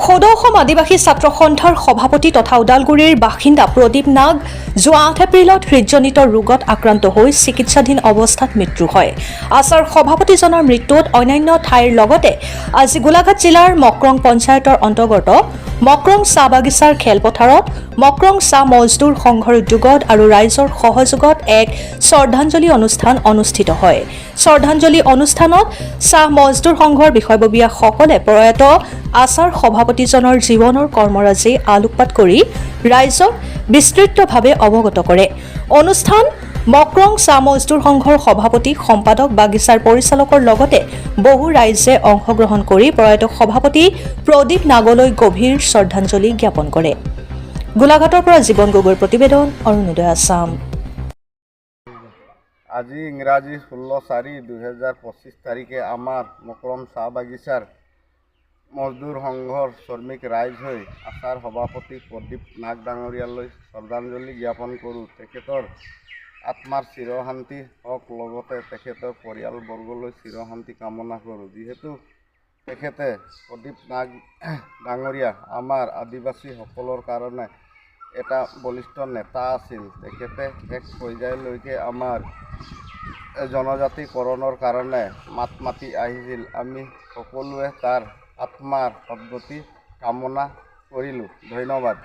সদৌ আদিবাসী ছাত্ৰ সন্থাৰ সভাপতি তথা ওদালগুৰিৰ বাসিন্দা প্ৰদীপ নাগ যোৱা 8 এপ্ৰিলত হৃদজনিত ৰোগত আক্ৰান্ত হৈ চিকিৎসাধীন অৱস্থাত মৃত্যু হয়। আছাৰ সভাপতিজনৰ মৃত্যুত অন্যান্য ঠাইৰ লগতে আজি গোলাঘাট জিলাৰ মক্ৰং পঞ্চায়তৰ অন্তৰ্গত মক্ৰং চাহ বাগিচাৰ খেলপথাৰত মক্ৰং চাহ মজদুৰ সংঘৰ উদ্যোগত আৰু ৰাইজৰ সহযোগত এক শ্ৰদ্ধাঞ্জলি অনুষ্ঠান অনুষ্ঠিত হয়। শ্ৰদ্ধাঞ্জলি অনুষ্ঠানত চাহ মজদুৰ সংঘৰ বিষয়ববীয়াসকলে প্ৰয়াত আছাৰ সভাপতিজনৰ জীৱনৰ কৰ্মৰাজি আলোকপাত কৰি ৰাইজক বিস্তৃতভাৱে অৱগত কৰে। অনুষ্ঠান মক্ৰং চাহ মজদুৰ সংঘৰ সভাপতি সম্পাদক বাগিচাৰ পৰিচালকৰ লগতে বহু ৰাইজে অংশগ্ৰহণ কৰি প্ৰয়াত সভাপতি প্ৰদীপ নাগলৈ গভীৰ শ্ৰদ্ধাঞ্জলি জ্ঞাপন কৰে। গোলাঘাটৰ পৰা জীৱন গগৈৰ প্ৰতিবেদন, অৰুণোদয় আছাম। আজি ইংৰাজী 16/4/2025 তাৰিখে আমাৰ মক্ৰম চাহ বাগিচাৰ মজদুৰ সংঘৰ শ্ৰমিক ৰাইজ হৈ আছাৰ সভাপতি প্ৰদীপ নাগ ডাঙৰীয়ালৈ শ্ৰদ্ধাঞ্জলি জ্ঞাপন কৰোঁ। তেখেতৰ আত্মাৰ চিৰশান্তি হওক, লগতে তেখেতৰ পৰিয়ালবৰ্গলৈ চিৰশান্তি কামনা কৰোঁ। যিহেতু তেখেতে প্ৰদীপ নাগ ডাঙৰীয়া আমাৰ আদিবাসীসকলৰ কাৰণে এটা বলিষ্ঠ নেতা আছিল। তেখেতে এক পৰ্যায়লৈকে আমাৰ জনজাতিকৰণৰ কাৰণে মাত মাতি আহিছিল। আমি সকলোৱে তাৰ আত্মাৰ সদ্গতি কামনা কৰিলোঁ। ধন্যবাদ।